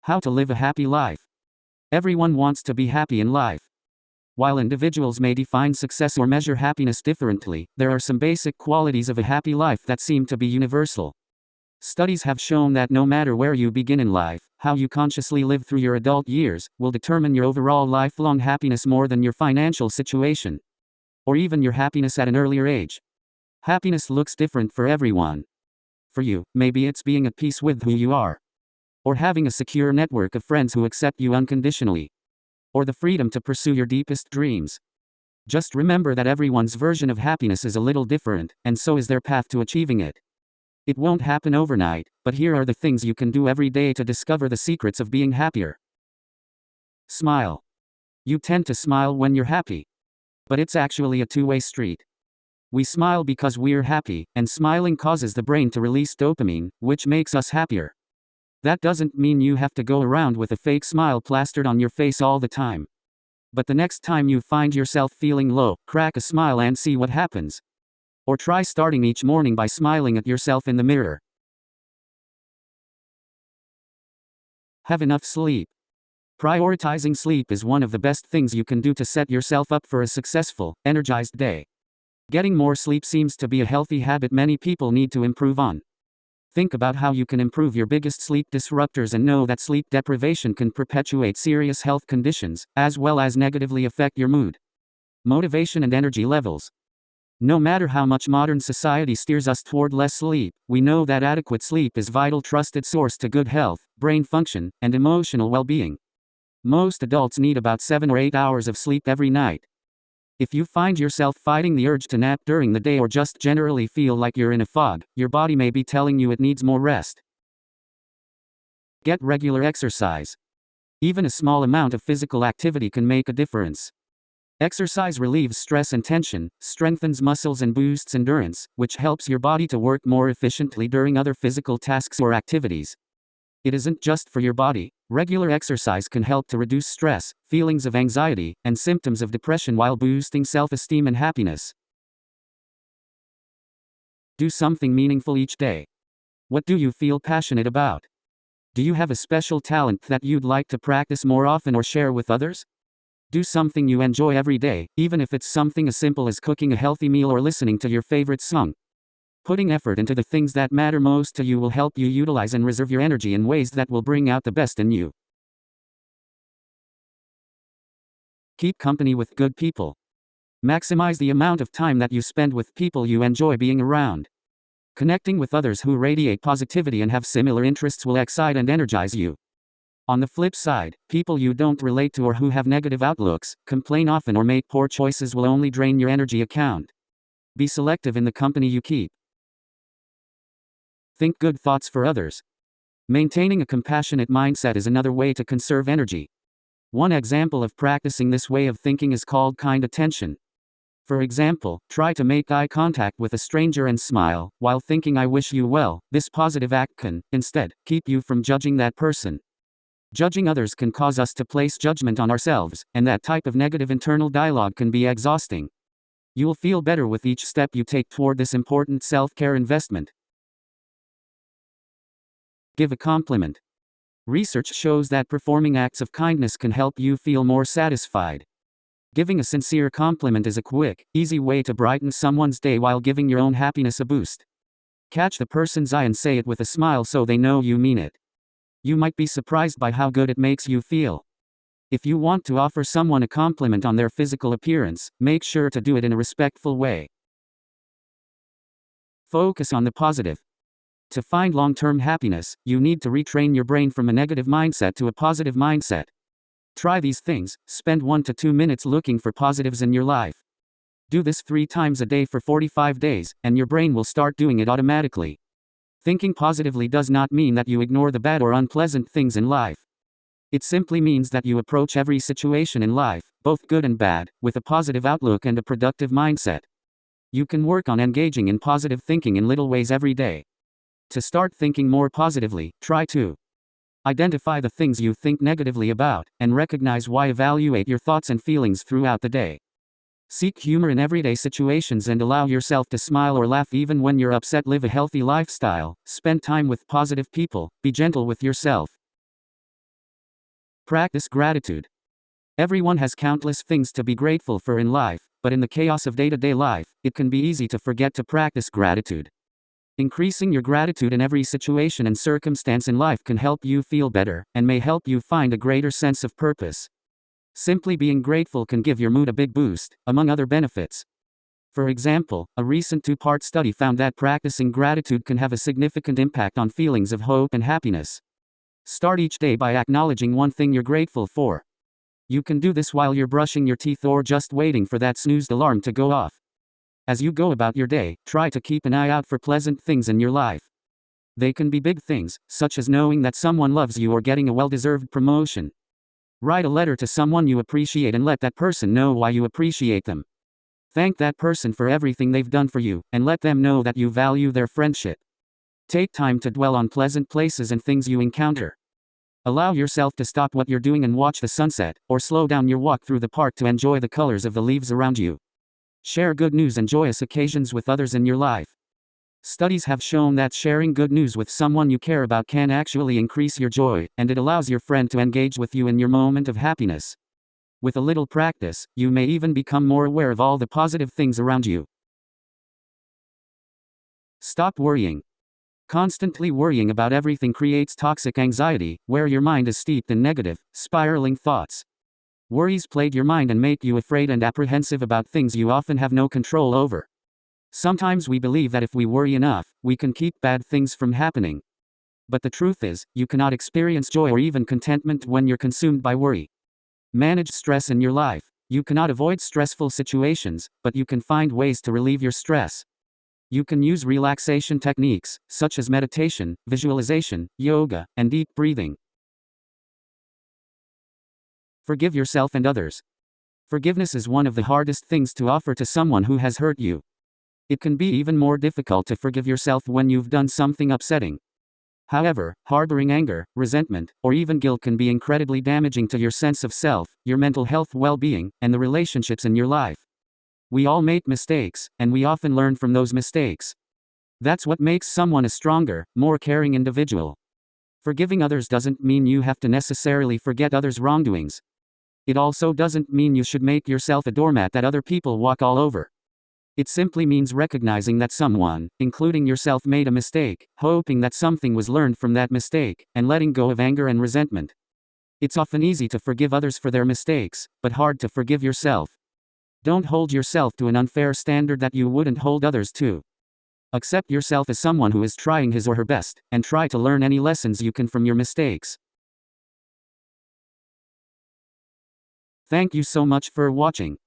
How to live a happy life. Everyone wants to be happy in life. While individuals may define success or measure happiness differently, there are some basic qualities of a happy life that seem to be universal. Studies have shown that no matter where you begin in life, how you consciously live through your adult years will determine your overall lifelong happiness more than your financial situation, or even your happiness at an earlier age. Happiness looks different for everyone. For you, maybe it's being at peace with who you are, or having a secure network of friends who accept you unconditionally, or the freedom to pursue your deepest dreams. Just remember that everyone's version of happiness is a little different, and so is their path to achieving it. It won't happen overnight, but here are the things you can do every day to discover the secrets of being happier. Smile. You tend to smile when you're happy. But it's actually a two-way street. We smile because we're happy, and smiling causes the brain to release dopamine, which makes us happier. That doesn't mean you have to go around with a fake smile plastered on your face all the time. But the next time you find yourself feeling low, crack a smile and see what happens. Or try starting each morning by smiling at yourself in the mirror. Have enough sleep. Prioritizing sleep is one of the best things you can do to set yourself up for a successful, energized day. Getting more sleep seems to be a healthy habit many people need to improve on. Think about how you can improve your biggest sleep disruptors and know that sleep deprivation can perpetuate serious health conditions, as well as negatively affect your mood, motivation, and energy levels. No matter how much modern society steers us toward less sleep, we know that adequate sleep is a vital trusted source to good health, brain function, and emotional well-being. Most adults need about 7 or 8 hours of sleep every night. If you find yourself fighting the urge to nap during the day or just generally feel like you're in a fog, your body may be telling you it needs more rest. Get regular exercise. Even a small amount of physical activity can make a difference. Exercise relieves stress and tension, strengthens muscles and boosts endurance, which helps your body to work more efficiently during other physical tasks or activities. It isn't just for your body. Regular exercise can help to reduce stress, feelings of anxiety, and symptoms of depression while boosting self-esteem and happiness. Do something meaningful each day. What do you feel passionate about? Do you have a special talent that you'd like to practice more often or share with others? Do something you enjoy every day, even if it's something as simple as cooking a healthy meal or listening to your favorite song. Putting effort into the things that matter most to you will help you utilize and reserve your energy in ways that will bring out the best in you. Keep company with good people. Maximize the amount of time that you spend with people you enjoy being around. Connecting with others who radiate positivity and have similar interests will excite and energize you. On the flip side, people you don't relate to or who have negative outlooks, complain often, or make poor choices will only drain your energy account. Be selective in the company you keep. Think good thoughts for others. Maintaining a compassionate mindset is another way to conserve energy. One example of practicing this way of thinking is called kind attention. For example, try to make eye contact with a stranger and smile, while thinking "I wish you well." This positive act can, instead, keep you from judging that person. Judging others can cause us to place judgment on ourselves, and that type of negative internal dialogue can be exhausting. You'll feel better with each step you take toward this important self-care investment. Give a compliment. Research shows that performing acts of kindness can help you feel more satisfied. Giving a sincere compliment is a quick, easy way to brighten someone's day while giving your own happiness a boost. Catch the person's eye and say it with a smile so they know you mean it. You might be surprised by how good it makes you feel. If you want to offer someone a compliment on their physical appearance, make sure to do it in a respectful way. Focus on the positive. To find long-term happiness, you need to retrain your brain from a negative mindset to a positive mindset. Try these things. Spend 1 to 2 minutes looking for positives in your life. Do this 3 times a day for 45 days, and your brain will start doing it automatically. Thinking positively does not mean that you ignore the bad or unpleasant things in life. It simply means that you approach every situation in life, both good and bad, with a positive outlook and a productive mindset. You can work on engaging in positive thinking in little ways every day. To start thinking more positively, try to identify the things you think negatively about, and recognize why. Evaluate your thoughts and feelings throughout the day. Seek humor in everyday situations and allow yourself to smile or laugh even when you're upset. Live a healthy lifestyle, spend time with positive people, be gentle with yourself. Practice gratitude. Everyone has countless things to be grateful for in life, but in the chaos of day-to-day life, it can be easy to forget to practice gratitude. Increasing your gratitude in every situation and circumstance in life can help you feel better, and may help you find a greater sense of purpose. Simply being grateful can give your mood a big boost, among other benefits. For example, a recent 2-part study found that practicing gratitude can have a significant impact on feelings of hope and happiness. Start each day by acknowledging one thing you're grateful for. You can do this while you're brushing your teeth or just waiting for that snoozed alarm to go off. As you go about your day, try to keep an eye out for pleasant things in your life. They can be big things, such as knowing that someone loves you or getting a well-deserved promotion. Write a letter to someone you appreciate and let that person know why you appreciate them. Thank that person for everything they've done for you, and let them know that you value their friendship. Take time to dwell on pleasant places and things you encounter. Allow yourself to stop what you're doing and watch the sunset, or slow down your walk through the park to enjoy the colors of the leaves around you. Share good news and joyous occasions with others in your life. Studies have shown that sharing good news with someone you care about can actually increase your joy, and it allows your friend to engage with you in your moment of happiness. With a little practice, you may even become more aware of all the positive things around you. Stop worrying. Constantly worrying about everything creates toxic anxiety, where your mind is steeped in negative, spiraling thoughts. Worries plague your mind and make you afraid and apprehensive about things you often have no control over. Sometimes we believe that if we worry enough, we can keep bad things from happening. But the truth is, you cannot experience joy or even contentment when you're consumed by worry. Manage stress in your life. You cannot avoid stressful situations, but you can find ways to relieve your stress. You can use relaxation techniques, such as meditation, visualization, yoga, and deep breathing. Forgive yourself and others. Forgiveness is one of the hardest things to offer to someone who has hurt you. It can be even more difficult to forgive yourself when you've done something upsetting. However, harboring anger, resentment, or even guilt can be incredibly damaging to your sense of self, your mental health, well-being, and the relationships in your life. We all make mistakes, and we often learn from those mistakes. That's what makes someone a stronger, more caring individual. Forgiving others doesn't mean you have to necessarily forget others' wrongdoings. It also doesn't mean you should make yourself a doormat that other people walk all over. It simply means recognizing that someone, including yourself, made a mistake, hoping that something was learned from that mistake, and letting go of anger and resentment. It's often easy to forgive others for their mistakes, but hard to forgive yourself. Don't hold yourself to an unfair standard that you wouldn't hold others to. Accept yourself as someone who is trying his or her best, and try to learn any lessons you can from your mistakes. Thank you so much for watching.